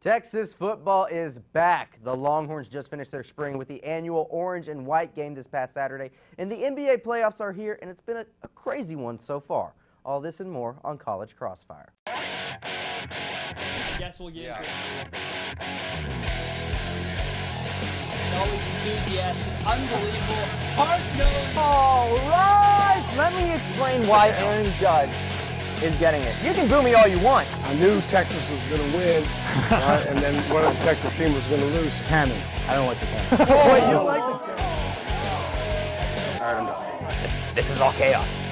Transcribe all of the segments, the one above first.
Texas football is back. The Longhorns just finished their spring with the annual orange and white game this past Saturday, and the NBA playoffs are here, and it's been a crazy one so far. All this and more on College Crossfire. I guess we'll get into it. Always enthusiastic, unbelievable, hard-nosed. All right, let me explain why Aaron Judge is getting it. You can boo me all you want. I knew Texas was going to win, right? And then one of the Texas team was going to lose. Cannon. I don't like the cannon. Wait, you don't like this guy? All right, I'm done. This is all chaos.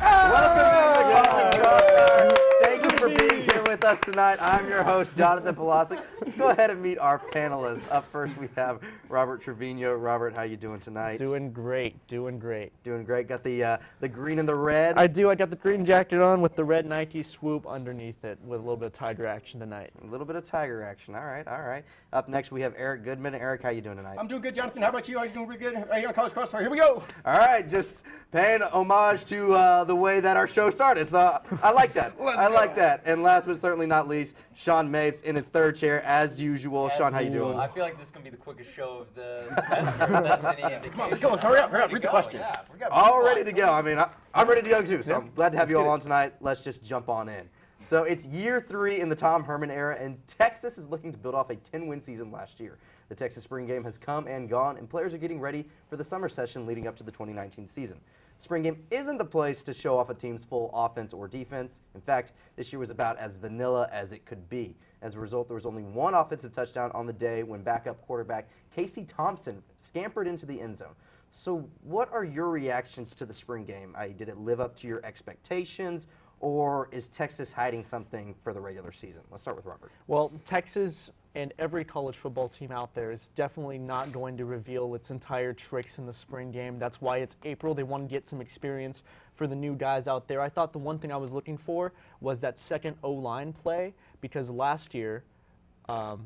Welcome to College Crossfire. Thank you for being here with us tonight. I'm your host, Jonathan Polasic. Let's go ahead and meet our panelists. Up first, we have Robert Trevino. Robert, how you doing tonight? Doing great. Doing great. Doing great. Got the green and the red. I do. I got the green jacket on with the red Nike swoop underneath it with a little bit of Tiger action tonight. A little bit of Tiger action. All right, all right. Up next, we have Eric Goodman. Eric, how you doing tonight? I'm doing good, Jonathan. How about you? Are you doing pretty good? Right here on College Crossfire. Here we go. All right, just paying homage to the way that our show started. So I like that. I like that. And last but certainly not least, Sean Mapes in his third chair as usual. Sean, how you doing? I feel like this is going to be the quickest show of the semester. If that's any indication. Come on, let's go. Hurry up. Read the question. Yeah, All ready to go. I mean, I'm ready to go too. So I'm glad to have you all on tonight. Let's just jump on in. So it's year 3 in the Tom Herman era, and Texas is looking to build off a 10-win season last year. The Texas spring game has come and gone, and players are getting ready for the summer session leading up to the 2019 season. Spring game isn't the place to show off a team's full offense or defense. In fact, this year was about as vanilla as it could be. As a result, there was only one offensive touchdown on the day when backup quarterback Casey Thompson scampered into the end zone. So what are your reactions to the spring game? Did it live up to your expectations, or is Texas hiding something for the regular season? Let's start with Robert. Well, Texas and every college football team out there is definitely not going to reveal its entire tricks in the spring game. That's why it's April. They want to get some experience for the new guys out there. I thought the one thing I was looking for was that second O-line play, because last year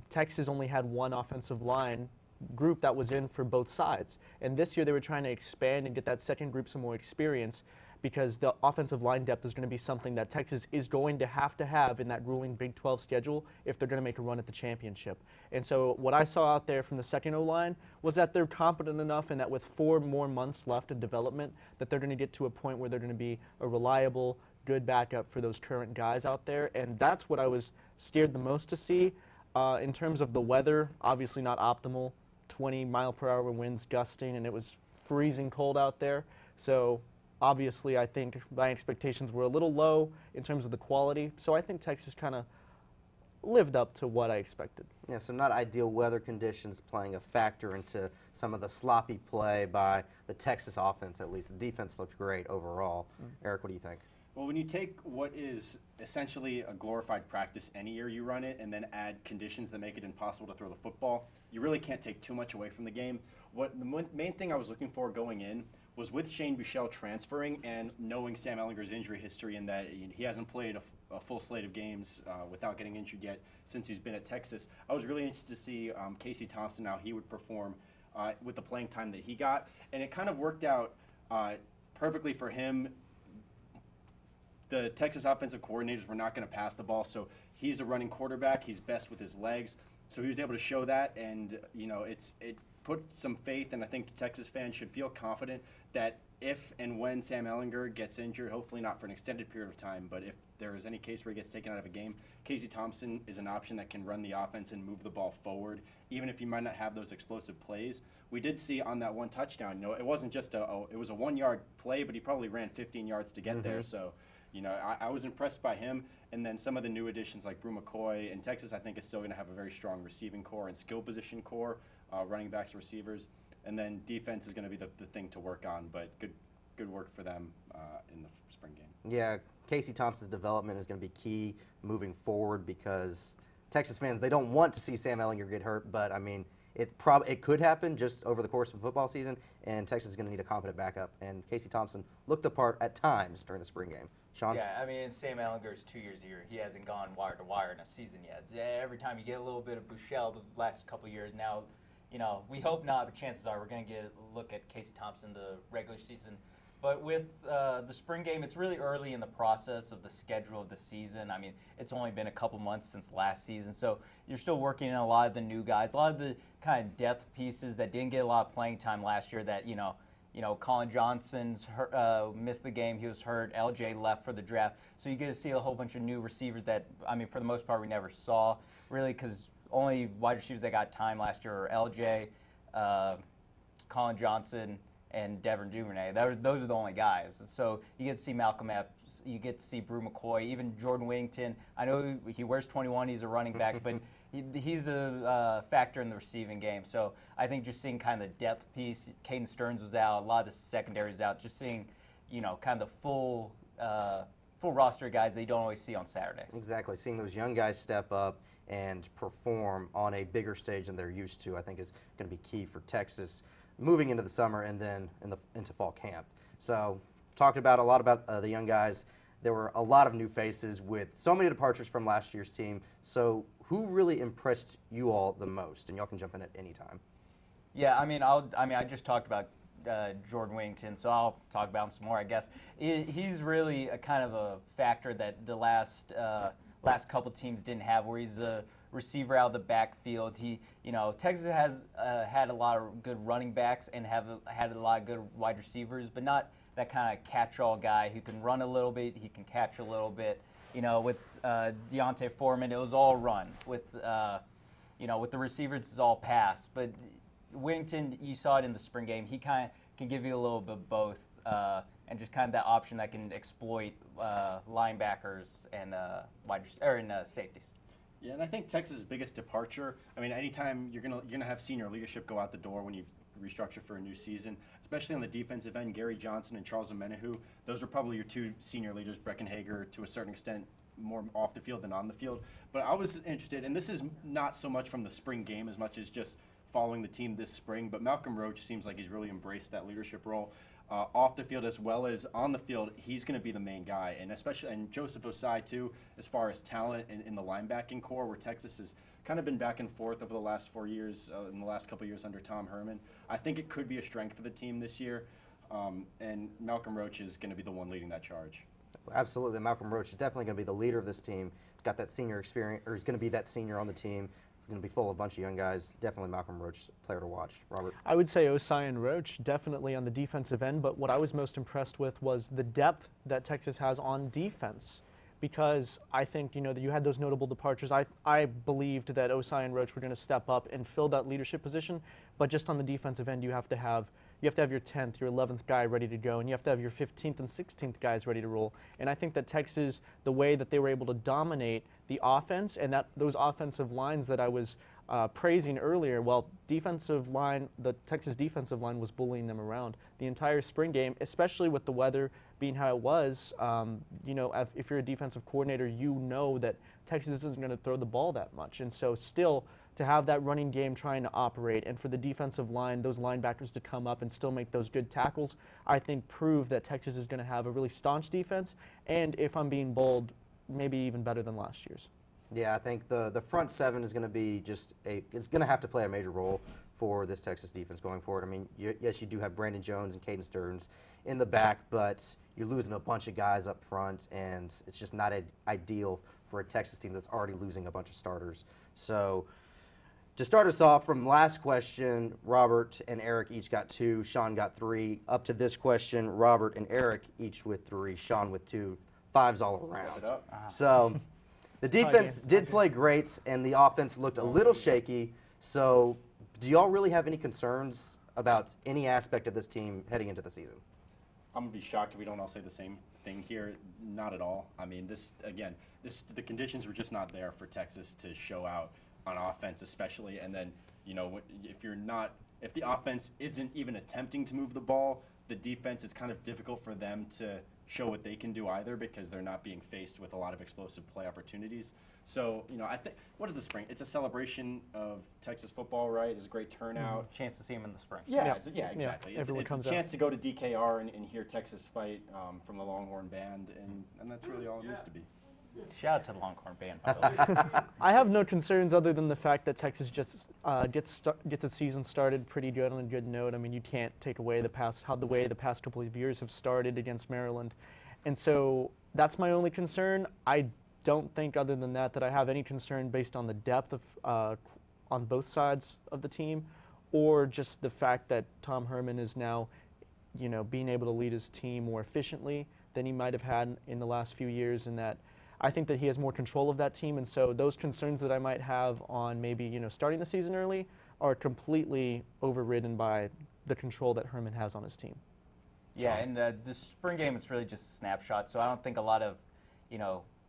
Texas only had one offensive line group that was in for both sides. And this year they were trying to expand and get that second group some more experience, because the offensive line depth is going to be something that Texas is going to have in that grueling Big 12 schedule if they're going to make a run at the championship. And so what I saw out there from the second O-line was that they're competent enough, and that with 4 more months left of development, that they're going to get to a point where they're going to be a reliable, good backup for those current guys out there. And that's what I was scared the most to see. In terms of the weather, obviously not optimal. 20-mile-per-hour winds gusting, and it was freezing cold out there. So obviously, I think my expectations were a little low in terms of the quality. So I think Texas kind of lived up to what I expected. Yeah, so not ideal weather conditions playing a factor into some of the sloppy play by the Texas offense, at least. The defense looked great overall. Eric, what do you think? Well, when you take what is essentially a glorified practice any year you run it, and then add conditions that make it impossible to throw the football, you really can't take too much away from the game. What the main thing I was looking for going in was, with Shane Buechele transferring and knowing Sam Ehlinger's injury history, and that he hasn't played a full slate of games without getting injured yet since he's been at Texas, I was really interested to see Casey Thompson, how he would perform with the playing time that he got. And it kind of worked out perfectly for him. The Texas offensive coordinators were not going to pass the ball, so he's a running quarterback. He's best with his legs, so he was able to show that, and it put some faith, and I think Texas fans should feel confident that if and when Sam Ehlinger gets injured, hopefully not for an extended period of time, but if there is any case where he gets taken out of a game, Casey Thompson is an option that can run the offense and move the ball forward, even if he might not have those explosive plays. We did see on that one touchdown, it wasn't just it was a 1-yard play, but he probably ran 15 yards to get there, so I was impressed by him. And then some of the new additions like Brew McCoy, and Texas I think is still going to have a very strong receiving core and skill position core, running backs, receivers, and then defense is going to be the thing to work on, but good work for them in the spring game. Yeah, Casey Thompson's development is going to be key moving forward, because Texas fans, they don't want to see Sam Ehlinger get hurt, but I mean, it could happen just over the course of a football season, and Texas is going to need a competent backup, and Casey Thompson looked the part at times during the spring game. Sean? Yeah, I mean, Sam Ehlinger's 2 years a year. He hasn't gone wire to wire in a season yet. Every time you get a little bit of Buechele the last couple of years now, we hope not, but chances are we're going to get a look at Casey Thompson the regular season. But with the spring game, it's really early in the process of the schedule of the season. I mean, it's only been a couple months since last season, so you're still working in a lot of the new guys, a lot of the kind of depth pieces that didn't get a lot of playing time last year. That Colin Johnson's missed the game; he was hurt. LJ left for the draft, so you get to see a whole bunch of new receivers that, I mean, for the most part, we never saw really, because only wide receivers that got time last year were LJ, Colin Johnson, and Devin Duvernay. Those are the only guys. So you get to see Malcolm Epps, you get to see Brew McCoy, even Jordan Whittington. I know he wears 21, he's a running back, but he's a factor in the receiving game. So I think just seeing kind of the depth piece, Caden Stearns was out, a lot of the secondaries out, just seeing, kind of the full roster of guys that you don't always see on Saturdays. Exactly. Seeing those young guys step up and perform on a bigger stage than they're used to, I think is going to be key for Texas moving into the summer and then into fall camp. So talked about a lot about the young guys. There were a lot of new faces with so many departures from last year's team. So who really impressed you all the most? And y'all can jump in at any time. Yeah, I just talked about Jordan Whittington, so I'll talk about him some more, I guess. He's really a kind of a factor that the last couple teams didn't have, where he's a receiver out of the backfield. Texas has had a lot of good running backs and had a lot of good wide receivers, but not that kind of catch-all guy who can run a little bit, he can catch a little bit. With Deontay Foreman, it was all run. With with the receivers, it's all pass. But Whittington, you saw it in the spring game. He kind of can give you a little bit of both, and just kind of that option that can exploit linebackers and safeties. Yeah, and I think Texas' biggest departure, I mean, anytime you're gonna have senior leadership go out the door when you restructure for a new season, especially on the defensive end, Gary Johnson and Charles Omenihu, those are probably your two senior leaders. Breckenhager, to a certain extent, more off the field than on the field. But I was interested, and this is not so much from the spring game as much as just following the team this spring, but Malcolm Roach seems like he's really embraced that leadership role. Off the field as well as on the field, he's going to be the main guy, and Joseph Osai too, as far as talent in the linebacking core, where Texas has kind of been back and forth over the last 4 years, in the last couple of years under Tom Herman. I think it could be a strength for the team this year, and Malcolm Roach is going to be the one leading that charge. Absolutely, Malcolm Roach is definitely going to be the leader of this team. He's got that senior experience, or he's going to be that senior on the team. Going to be full of a bunch of young guys. Definitely Malcolm Roach, player to watch. Robert? I would say Osai and Roach definitely on the defensive end, but what I was most impressed with was the depth that Texas has on defense, because I think, that you had those notable departures. I believed that Osai and Roach were going to step up and fill that leadership position, but just on the defensive end, you have to have your 10th, your 11th guy ready to go, and you have to have your 15th and 16th guys ready to roll. And I think that Texas, the way that they were able to dominate the offense, and that those offensive lines that I was praising earlier, the Texas defensive line was bullying them around the entire spring game, especially with the weather being how it was. If you're a defensive coordinator, you know that Texas isn't going to throw the ball that much. And so still, to have that running game trying to operate, and for the defensive line, those linebackers to come up and still make those good tackles, I think prove that Texas is going to have a really staunch defense, and if I'm being bold, maybe even better than last year's. Yeah, I think the front seven is going to be it's going to have to play a major role for this Texas defense going forward. I mean, yes, you do have Brandon Jones and Caden Stearns in the back, but you're losing a bunch of guys up front, and it's just not ideal for a Texas team that's already losing a bunch of starters. So to start us off, from last question, Robert and Eric each got 2, Sean got 3. Up to this question, Robert and Eric each with 3, Sean with 2. 5s all around. So the defense did play great, and the offense looked a little shaky. So do y'all really have any concerns about any aspect of this team heading into the season? I'm going to be shocked if we don't all say the same thing here. Not at all. I mean, the conditions were just not there for Texas to show out on offense, especially. And then, if the offense isn't even attempting to move the ball, the defense is kind of difficult for them to show what they can do either, because they're not being faced with a lot of explosive play opportunities. So, I think, what is the spring? It's a celebration of Texas football, right? It's a great turnout. Chance to see him in the spring. Yeah, exactly. Yeah, it's a chance to go to DKR and hear Texas fight from the Longhorn Band, and that's really all it needs to be. Shout out to the Longhorn band, by the way. I have no concerns other than the fact that Texas just gets its season started pretty good on a good note. I mean, you can't take away the way the past couple of years have started against Maryland, and so that's my only concern. I don't think, other than that I have any concern based on the depth of on both sides of the team, or just the fact that Tom Herman is now, being able to lead his team more efficiently than he might have had in the last few years, and that I think that he has more control of that team, and so those concerns that I might have on maybe, starting the season early are completely overridden by the control that Herman has on his team. Yeah, and the spring game is really just a snapshot, so I don't think a lot of,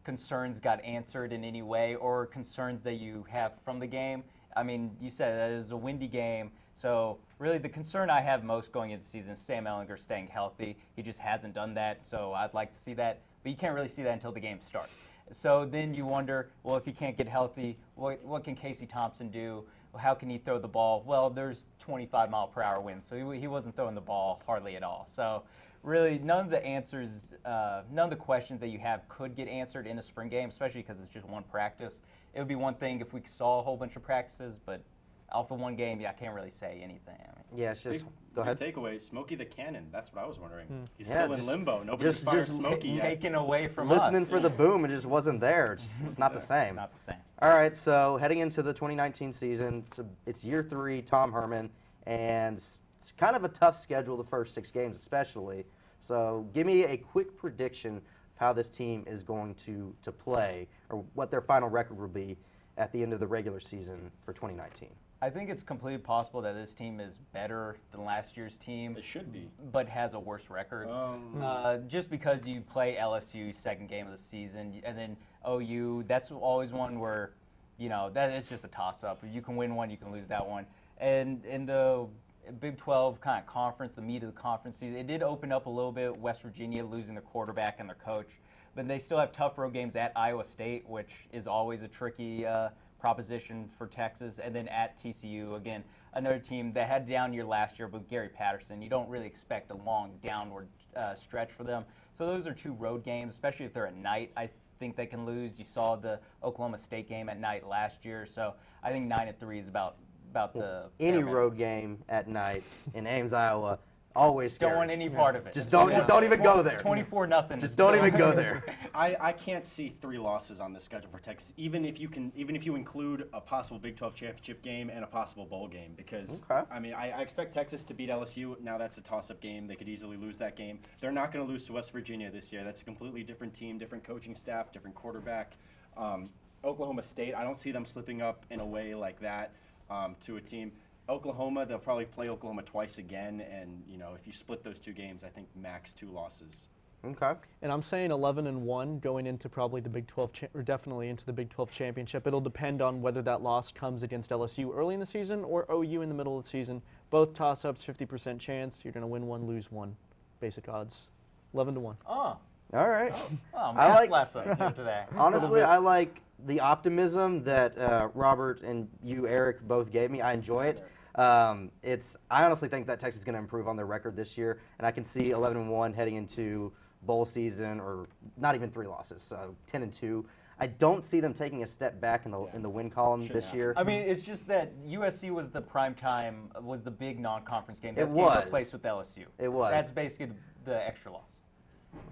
concerns got answered in any way, or concerns that you have from the game. I mean, you said that it was a windy game, so really the concern I have most going into the season is Sam Ehlinger staying healthy. He just hasn't done that, so I'd like to see that, but you can't really see that until the game starts. So then you wonder, well, if he can't get healthy, what can Casey Thompson do? How can he throw the ball? Well, there's 25-mile-per-hour winds, so he wasn't throwing the ball hardly at all. So really, none of the answers, none of the questions that you have could get answered in a spring game, especially because it's just one practice. It would be one thing if we saw a whole bunch of practices, but off of one game, I can't really say anything. Yeah, it's just go Big ahead. takeaway: Smokey the Cannon. That's what I was wondering. He's Yeah, still in just- limbo. Nobody's just- fired just Smokey yet. Taken away from Listening us. for the boom, it just wasn't there. It's not the same. Not the same. All right, so heading into the 2019 season, it's year 3, Tom Herman, and it's kind of a tough schedule the first 6 games especially. So give me a quick prediction of how this team is going to play, or what their final record will be at the end of the regular season for 2019. I think it's completely possible that this team is better than last year's team, They should be. but has a worse record. Just because you play LSU second game of the season, and then OU, that's always one where, that is just a toss-up. You can win one, you can lose that one. And in the Big 12 kind of conference, the meat of the conference season, it did open up a little bit. West Virginia losing their quarterback and their coach, but they still have tough road games at Iowa State, which is always a tricky proposition for Texas, and then at TCU, again, another team that had a down year last year with Gary Patterson. You don't really expect a long downward stretch for them. So those are 2 road games, especially if they're at night. I think they can lose. You saw the Oklahoma State game at night last year, so I think 9-3 is about the Any bare minimum. road game at night in Ames, Iowa, always scary. Don't want any part of it. Just don't even go there. 24-0. Just don't even go there. I can't see 3 losses on the schedule for Texas, even if you include a possible Big 12 championship game and a possible bowl game, because Okay. I mean I expect Texas to beat LSU. Now that's a toss-up game. They could easily lose that game. They're not going to lose to West Virginia this year. That's a completely different team, different coaching staff, different quarterback. Oklahoma State, I don't see them slipping up in a way like that to a team. Oklahoma, they'll probably play Oklahoma twice again, and if you split those 2 games, I think max 2 losses. Okay. And I'm saying 11-1 going into probably the Big 12, or definitely into the Big 12 championship. It'll depend on whether that loss comes against LSU early in the season or OU in the middle of the season. Both toss-ups, 50% chance. You're going to win 1, lose 1. Basic odds. 11-1. Oh, All right. I'm I like- lesson here today. Honestly, I like the optimism that Robert and you, Eric, both gave me. I enjoy it. I honestly think that Texas is going to improve on their record this year, and I can see 11-1 heading into bowl season, or not even 3 losses, so 10-2. I don't see them taking a step back in the win column Shouldn't this happen. year. I mean, it's just that USC was the was the big non-conference game. It That's was. replaced with LSU. It was. That's basically the extra loss.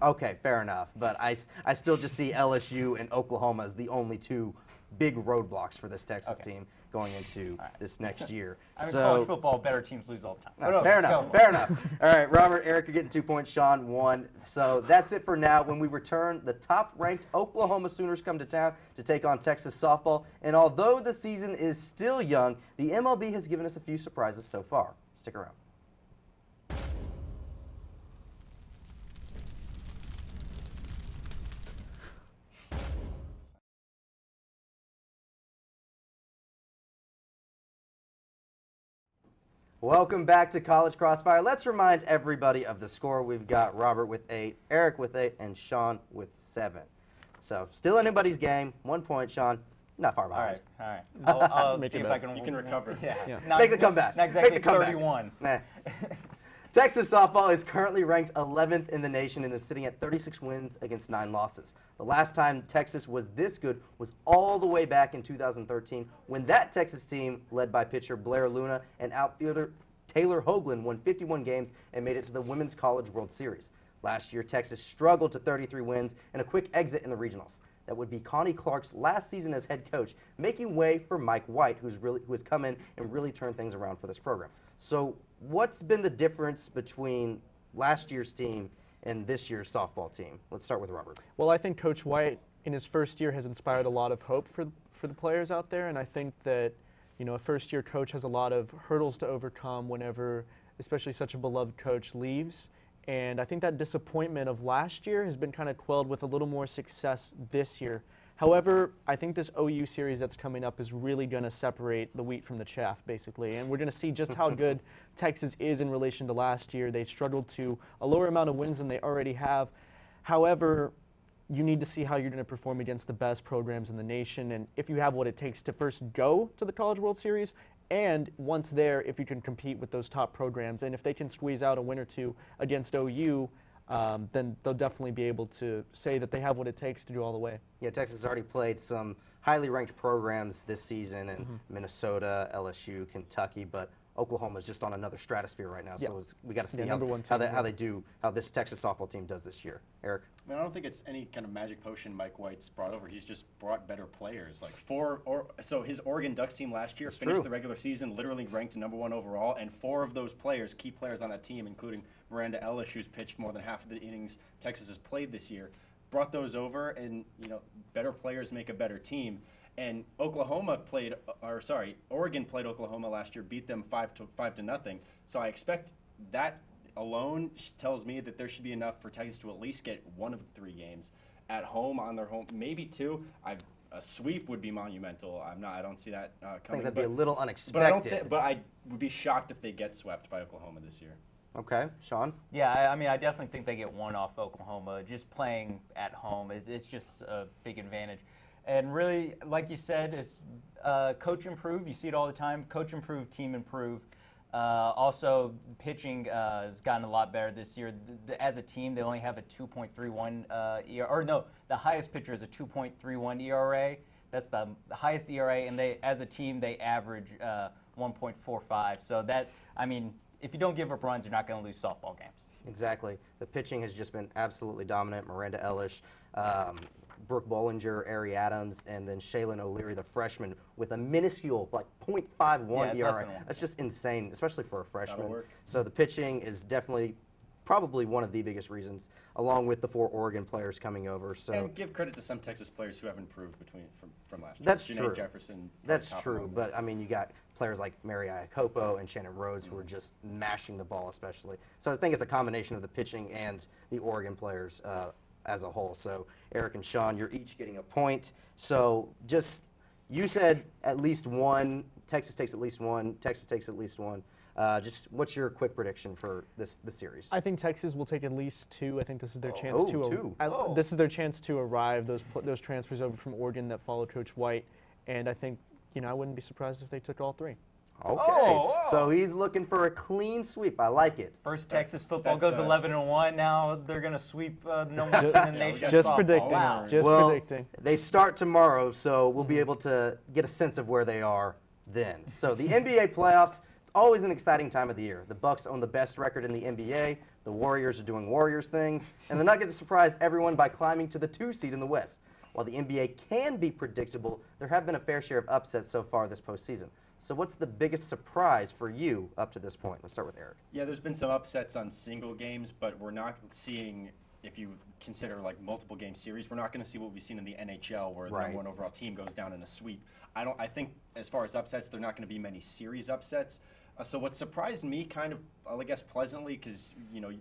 Okay, fair enough, but I still just see LSU and Oklahoma as the only 2 big roadblocks for this Texas Okay. team going into this next year. I mean, so, college football, better teams lose all the time. But fair okay, enough. go. Fair enough. All right, Robert, Eric, you're getting 2 points. Sean, 1. So that's it for now. When we return, the top-ranked Oklahoma Sooners come to town to take on Texas softball. And although the season is still young, the MLB has given us a few surprises so far. Stick around. Welcome back to College Crossfire. Let's remind everybody of the score. We've got Robert with 8, Eric with 8, and Sean with 7. So still anybody's game. 1 point, Sean. Not far All behind. right, all right. I'll Make see it if up. I can. You can recover. Yeah. Yeah. Not, Make the comeback. Not exactly Make the comeback. 31. Nah. Texas softball is currently ranked 11th in the nation and is sitting at 36 wins against 9 losses. The last time Texas was this good was all the way back in 2013 when that Texas team, led by pitcher Blair Luna and outfielder Taylor Hoagland, won 51 games and made it to the Women's College World Series. Last year, Texas struggled to 33 wins and a quick exit in the regionals. That would be Connie Clark's last season as head coach, making way for Mike White, who has come in and really turned things around for this program. So what's been the difference between last year's team and this year's softball team? Let's start with Robert. Well, I think Coach White in his first year has inspired a lot of hope for the players out there, and I think that a first-year coach has a lot of hurdles to overcome whenever, especially such a beloved coach, leaves. And I think that disappointment of last year has been kind of quelled with a little more success this year. However, I think this OU series that's coming up is really going to separate the wheat from the chaff, basically. And we're going to see just how good Texas is in relation to last year. They struggled to a lower amount of wins than they already have. However, you need to see how you're going to perform against the best programs in the nation, and if you have what it takes to first go to the College World Series, and once there, if you can compete with those top programs. And if they can squeeze out a win or two against OU, then they'll definitely be able to say that they have what it takes to do all the way. Yeah, Texas has already played some highly ranked programs this season in Minnesota, LSU, Kentucky, but Oklahoma is just on another stratosphere right now. So we got to see how this Texas softball team does this year. Eric? I don't think it's any kind of magic potion Mike White's brought over. He's just brought better players. So his Oregon Ducks team last year finished the regular season literally ranked #1 overall, and 4 of those players, key players on that team, including Miranda Ellis, who's pitched more than half of the innings Texas has played this year, brought those over, and better players make a better team. And Oregon played Oklahoma last year, beat them 5-0. So I expect that alone tells me that there should be enough for Texas to at least get 1 of the 3 games at home, on their home, maybe 2. A sweep would be monumental. I don't see that coming. I think that'd be a little unexpected. But I would be shocked if they get swept by Oklahoma this year. Okay, Sean? Yeah, I definitely think they get 1 off Oklahoma. Just playing at home, it's just a big advantage. And really, like you said, it's coach improve. You see it all the time. Coach improve, team improve. Also, pitching has gotten a lot better this year. As a team, they only have a 2.31 ERA. Or no, the highest pitcher is a 2.31 ERA. That's the highest ERA, and as a team, they average 1.45. So if you don't give up runs, you're not going to lose softball games. Exactly. The pitching has just been absolutely dominant. Miranda Ellis, Brooke Bollinger, Ari Adams, and then Shaylin O'Leary, the freshman, with a minuscule, .51 ERA. That's just insane, especially for a freshman. So the pitching is definitely probably one of the biggest reasons, along with the 4 Oregon players coming over. So and give credit to some Texas players who have improved from last year. That's Janae true. Jefferson. That's true, but you got players like Mary Iacopo and Shannon Rhodes who are just mashing the ball, especially. So I think it's a combination of the pitching and the Oregon players as a whole. So Eric and Sean, you're each getting a point. So you said at least 1. Texas takes at least 1. Texas takes at least 1. Just what's your quick prediction for the series? I think Texas will take at least 2. I think this is their chance This is their chance to arrive. Those transfers over from Oregon that followed Coach White, and I think I wouldn't be surprised if they took all 3. Okay, so he's looking for a clean sweep. I like it. First Texas football goes 11-1. Now they're going to sweep the #1 team in the nation. Just softball. predicting. Wow. Predicting. They start tomorrow, so we'll be able to get a sense of where they are then. So the NBA playoffs. It's always an exciting time of the year. The Bucks own the best record in the NBA. The Warriors are doing Warriors things, and the Nuggets surprised everyone by climbing to the 2 seed in the West. While the NBA can be predictable, there have been a fair share of upsets so far this postseason. So what's the biggest surprise for you up to this point? Let's start with Eric. Yeah, there's been some upsets on single games, but we're not seeing, if you consider multiple game series, we're not going to see what we've seen in the NHL where the #1 overall team goes down in a sweep. I think as far as upsets, there are not going to be many series upsets. So what surprised me kind of, I guess, pleasantly, because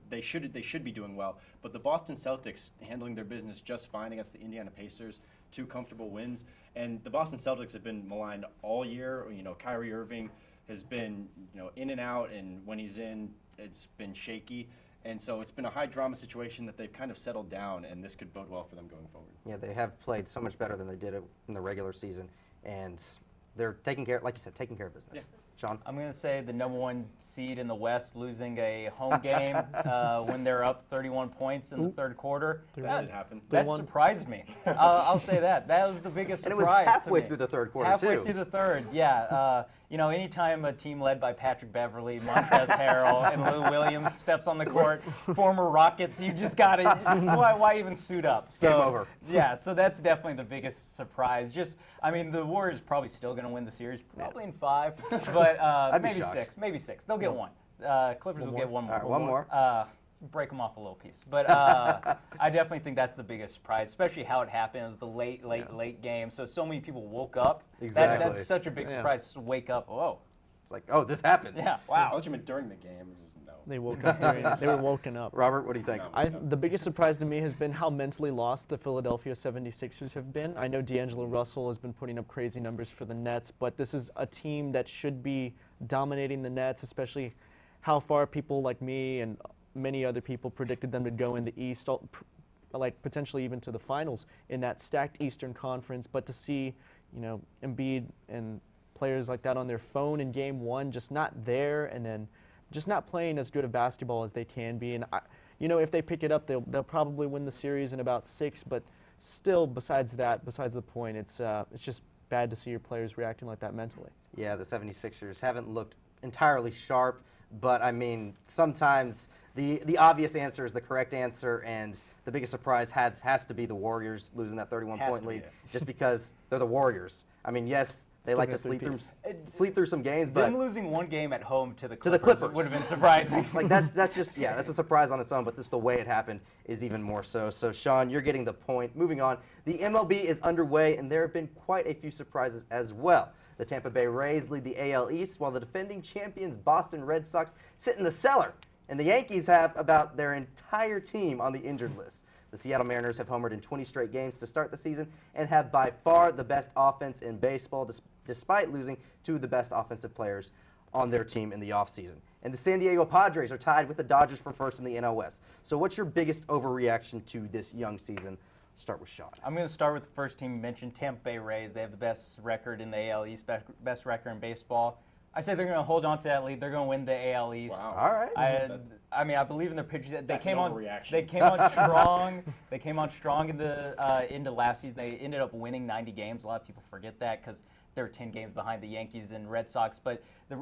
they should be doing well, but the Boston Celtics handling their business just fine against the Indiana Pacers, 2 comfortable wins, and the Boston Celtics have been maligned all year. Kyrie Irving has been in and out, and when he's in, it's been shaky, and so it's been a high drama situation that they've kind of settled down, and this could bode well for them going forward. Yeah, they have played so much better than they did in the regular season, and they're taking care, like you said, taking care of business. Yeah. Sean? I'm going to say the #1 seed in the West losing a home game when they're up 31 points in the third quarter. That did happen. That surprised me. I'll say that. That was the biggest And it surprise. was halfway to me. through the third quarter, Halfway too. through the third, yeah. Anytime a team led by Patrick Beverly, Montrezl Harrell, and Lou Williams steps on the court, former Rockets, you just got to, why even suit up? So, Game over. Yeah, so that's definitely the biggest surprise. The Warriors probably still going to win the series, probably in 5, but be maybe shocked. 6, maybe 6. They'll get one. Clippers will get one more. All right, one more. Break them off a little piece. But I definitely think that's the biggest surprise, especially how it happened. It was the late game. So many people woke up. Exactly. That's such a big surprise to wake up. Whoa. It's like, oh, this happened. Yeah, I wow. thought you meant during the game. No. They woke up. They were woken up. Robert, what do you think? No. The biggest surprise to me has been how mentally lost the Philadelphia 76ers have been. I know D'Angelo Russell has been putting up crazy numbers for the Nets, but this is a team that should be dominating the Nets, especially how far people like me and many other people predicted them to go in the East, like potentially even to the finals in that stacked Eastern Conference. But to see, Embiid and players like that on their phone in Game 1, just not there, and then just not playing as good of basketball as they can be. And if they pick it up, they'll probably win the series in about 6. But still, besides the point, it's just bad to see your players reacting like that mentally. Yeah, the 76ers haven't looked entirely sharp, but I mean, sometimes the obvious answer is the correct answer, and the biggest surprise has to be the Warriors losing that 31-point lead, just because they're the Warriors. I mean, yes, they like to sleep through some games, but them losing one game at home to the Clippers would have been surprising. like that's a surprise on its own, but just the way it happened is even more so. So Sean, you're getting the point. Moving on, the MLB is underway, and there have been quite a few surprises as well. The Tampa Bay Rays lead the AL East, while the defending champions Boston Red Sox sit in the cellar, and the Yankees have about their entire team on the injured list. The Seattle Mariners have homered in 20 straight games to start the season and have by far the best offense in baseball, despite losing 2 of the best offensive players on their team in the offseason. And the San Diego Padres are tied with the Dodgers for first in the NL West. So what's your biggest overreaction to this young season? Start with Sean. I'm going to start with the first team you mentioned, Tampa Bay Rays. They have the best record in the AL East, best record in baseball. I say they're going to hold on to that lead. They're going to win the AL East. Wow. All right. I believe in their pitchers. They That's came an on. overreaction. They came on strong. They came on strong in the into last season. They ended up winning 90 games. A lot of people forget that because they're 10 games behind the Yankees and Red Sox. But the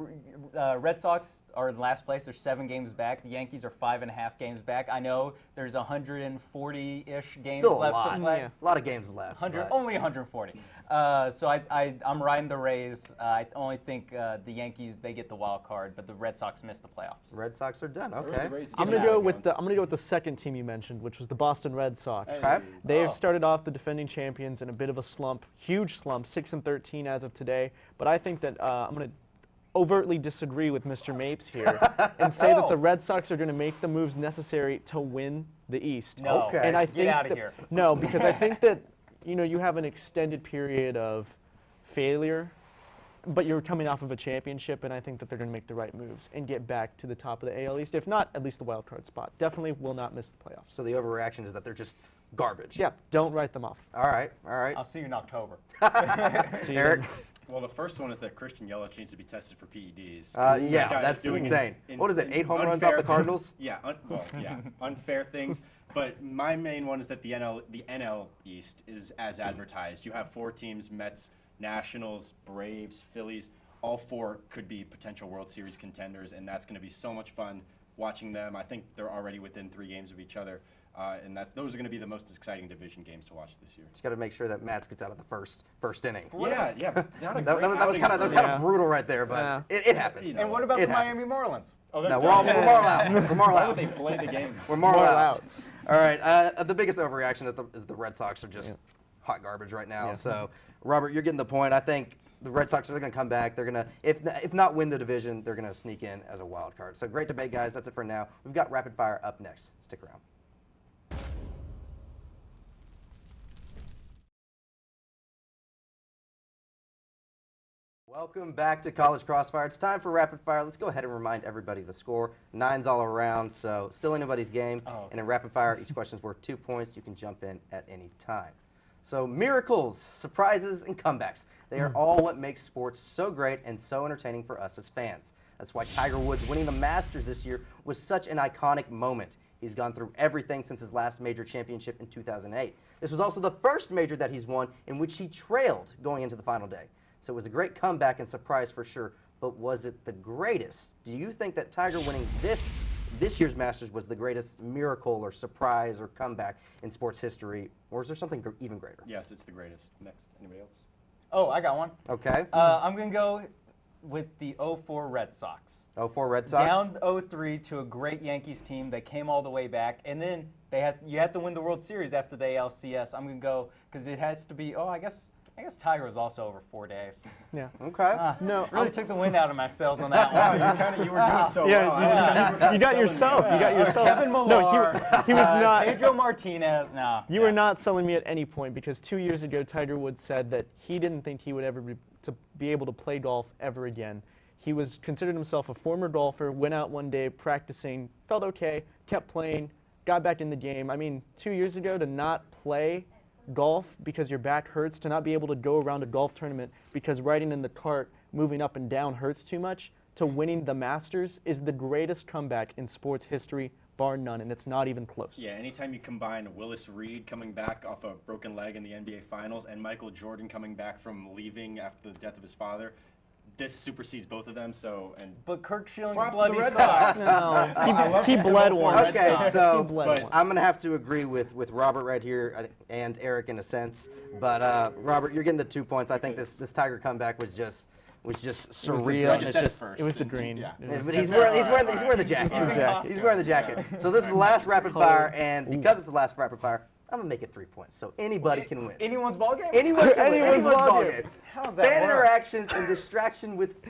Red Sox are in last place. They're 7 games back. The Yankees are 5.5 games back. I know there's 140-ish games Still a left lot. to play. A lot of games left. but- Only 140. So I'm riding the Rays. I only think the Yankees, they get the wild card, but the Red Sox miss the playoffs. Red Sox are done. Really, Okay. the Rays I'm get gonna some go with outcomes. the second team you mentioned, which was the Boston Red Sox. Okay. They've Oh. started off the defending champions in a bit of a slump, huge slump, 6-13 as of today. But I think that I'm going to overtly disagree with Mr. Mapes here and say that the Red Sox are going to make the moves necessary to win the East. No, Okay. And I get think out of that- here. No, because I think that you have an extended period of failure, but you're coming off of a championship, and I think that they're going to make the right moves and get back to the top of the AL East, if not at least the wild card spot. Definitely will not miss the playoffs. So the overreaction is that they're just garbage. Yeah, don't write them off. All right. I'll see you in October. See you Eric. then. Well, the first one is that Christian Yelich needs to be tested for PEDs. Yeah, That guy is that's doing insane. What is it? 8 home runs off unfair the Cardinals? Yeah, unfair things. But my main one is that the NL East is as advertised. You have 4 teams: Mets, Nationals, Braves, Phillies. All 4 could be potential World Series contenders, and that's going to be so much fun watching them. I think they're already within 3 games of each other, and those are going to be the most exciting division games to watch this year. Just got to make sure that Mats gets out of the first inning. Yeah. Not a That great was outing kind of for Yeah. brutal right there, but Yeah. it happens. You know. And what about It the happens. Miami Marlins? Oh, No, we're more out. We're more Why out. would they play the game? We're more More out. outs. All right. The biggest overreaction is the Red Sox are just hot garbage right now. Yeah. So, Robert, you're getting the point. I think the Red Sox are going to come back. They're going to, if not win the division, they're going to sneak in as a wild card. So, great debate, guys. That's it for now. We've got rapid fire up next. Stick around. Welcome back to College Crossfire. It's time for rapid fire. Let's go ahead and remind everybody the score. 9's all around, so still anybody's game. Oh. And in rapid fire, each question is worth 2 points. You can jump in at any time. So miracles, surprises, and comebacks. They are all what makes sports so great and so entertaining for us as fans. That's why Tiger Woods winning the Masters this year was such an iconic moment. He's gone through everything since his last major championship in 2008. This was also the first major that he's won in which he trailed going into the final day. So it was a great comeback and surprise for sure, but was it the greatest? Do you think that Tiger winning this year's Masters was the greatest miracle or surprise or comeback in sports history, or is there something even greater? Yes, it's the greatest. Next, anybody else? Oh, I got one. Okay. I'm going to go with the 04 Red Sox. 04 Red Sox? Down 0-3 to a great Yankees team that came all the way back, and then you had to win the World Series after the ALCS. I'm going to go because it has to be. I guess Tiger was also over 4 days. Yeah. Okay. No, Really took the wind out of my sails on that Wow, one. you were doing so well. Yeah, you got yourself. You got yourself. Kevin Millar, No, he was not. Pedro Martinez. No. You were not selling me at any point because 2 years ago, Tiger Woods said that he didn't think he would ever be able to play golf ever again. He was considered himself a former golfer, went out one day practicing, felt okay, kept playing, got back in the game. I mean, 2 years ago to not play golf because your back hurts, to not be able to go around a golf tournament because riding in the cart, moving up and down hurts too much, to winning the Masters is the greatest comeback in sports history, bar none, and it's not even close. Yeah, anytime you combine Willis Reed coming back off a broken leg in the NBA Finals and Michael Jordan coming back from leaving after the death of his father, this supersedes both of them. But Kirk Schilling's Props to bloody the Red socks. No, he bled once. Okay, so He bled once. I'm going to have to agree with Robert right here and Eric in a sense. But Robert, you're getting the 2 points. I think this Tiger comeback was just surreal. I just said it just, first. It was the dream. Yeah. It was- but he's wearing the jacket. He's in costume. He's wearing the jacket. So this is the last rapid fire, and because it's the last rapid fire, I'm gonna make it 3 points. So anybody can win. Anyone's ball game? Anyone can win. Anyone's ball game. How's that Fan work? interactions and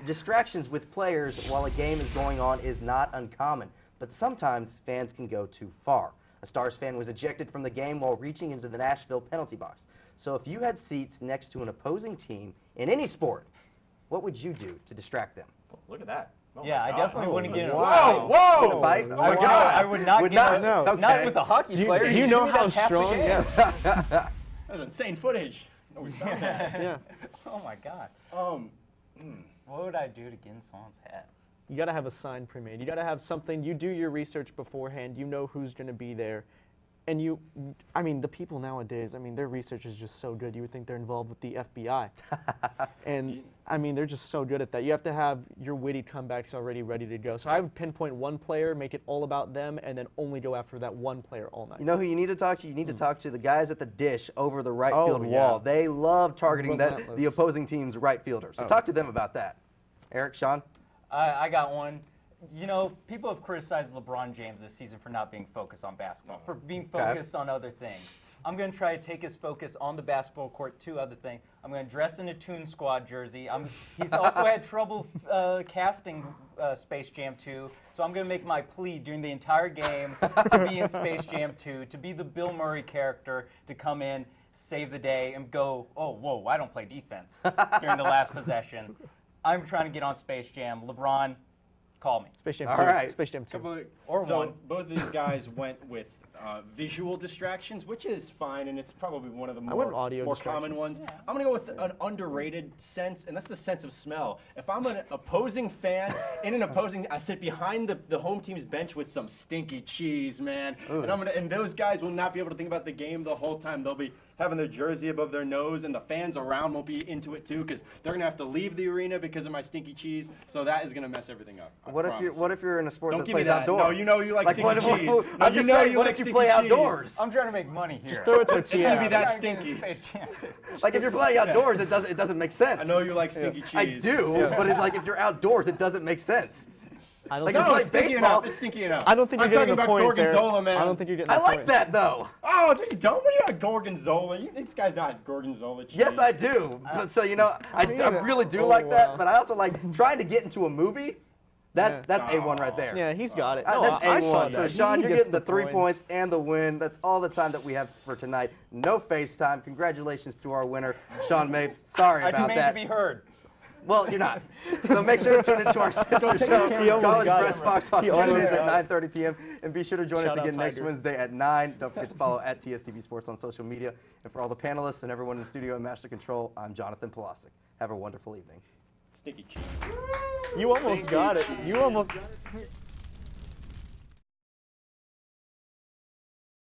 distractions with players while a game is going on is not uncommon, but sometimes fans can go too far. A Stars fan was ejected from the game while reaching into the Nashville penalty box. So if you had seats next to an opposing team in any sport, what would you do to distract them? Look at that. Oh Yeah, my I God. definitely wouldn't get in a Whoa, fight. In a fight? Oh my God. I would not Would get not? in a- No. Not Okay. with the hockey Do player. you know see how that's half the strong? game. Yeah. That's insane footage. No, we found that. Yeah. Oh my God. What would I do to get in someone's head? You got to have a sign pre-made. You got to have something. You do your research beforehand. You know who's going to be there. And the people nowadays, their research is just so good. You would think they're involved with the FBI. And, they're just so good at that. You have to have your witty comebacks already ready to go. So I would pinpoint one player, make it all about them, and then only go after that one player all night. You know who you need to talk to? You need to talk to the guys at the dish over the right Oh, field yeah. wall. They love targeting Relentless. the opposing team's right fielder. So talk to them about that. Eric, Sean? I got one. People have criticized LeBron James this season for not being focused on basketball, for being focused on other things. I'm going to try to take his focus on the basketball court to other things. I'm going to dress in a Toon Squad jersey. He's also had trouble casting Space Jam 2, so I'm going to make my plea during the entire game to be in Space Jam 2, to be the Bill Murray character, to come in, save the day, and go, oh, whoa, I don't play defense during the last possession. I'm trying to get on Space Jam. LeBron, call me. Space Jam All 2. right. Space Jam 2. Or so one. both of these guys went with visual distractions, which is fine, and it's probably one of the went more audio common distractions. ones. I'm going to go with an underrated sense, and that's the sense of smell. If I'm an opposing fan I sit behind the home team's bench with some stinky cheese, man, and those guys will not be able to think about the game the whole time. They'll be having their jersey above their nose, and the fans around won't be into it too, because they're going to have to leave the arena because of my stinky cheese. So that is going to mess everything up. I What promise. if you're in a sport Don't that give me plays that. outdoors? No, you know you like stinky what if- cheese. No, I'm you just know saying, you what like if you stinky play cheese. outdoors? I'm trying to make money here. Just throw a tortilla. gonna be out. that I'm trying to stinky. get Space Jam. Like if you're playing outdoors, it doesn't make sense. I know you like stinky cheese. I do, but if you're outdoors, it doesn't make sense. I don't Like, think you No, play it's stinky baseball. enough. It's stinky enough. I don't think I'm you're talking getting the about points, Eric. Gorgonzola, man. I don't think you're getting I the like points. that though. Oh, you don't? What do you got, Gorgonzola? This guy's not Gorgonzola cheese. Yes, I do. But, so I mean, really do oh, like wow. that. But I also like trying to get into a movie. That's A1 right there. Yeah, he's got it. That's I saw A1. that. So He Sean, you're gets getting the 3 points and the win. That's all the time that we have for tonight. No FaceTime. Congratulations to our winner, Sean Mapes. Sorry I about demand that. to be heard. Well, you're not. So make sure to tune into our sister show, He almost College got Press it. Box, on He almost Wednesdays got at 9:30 p.m. And be sure to join us Shout out again next Tigers. Wednesday at 9. Don't forget to follow at TSTV Sports on social media. And for all the panelists and everyone in the studio and Master Control, I'm Jonathan Polasic. Have a wonderful evening. Sticky cheese. You almost got it. You almost got it.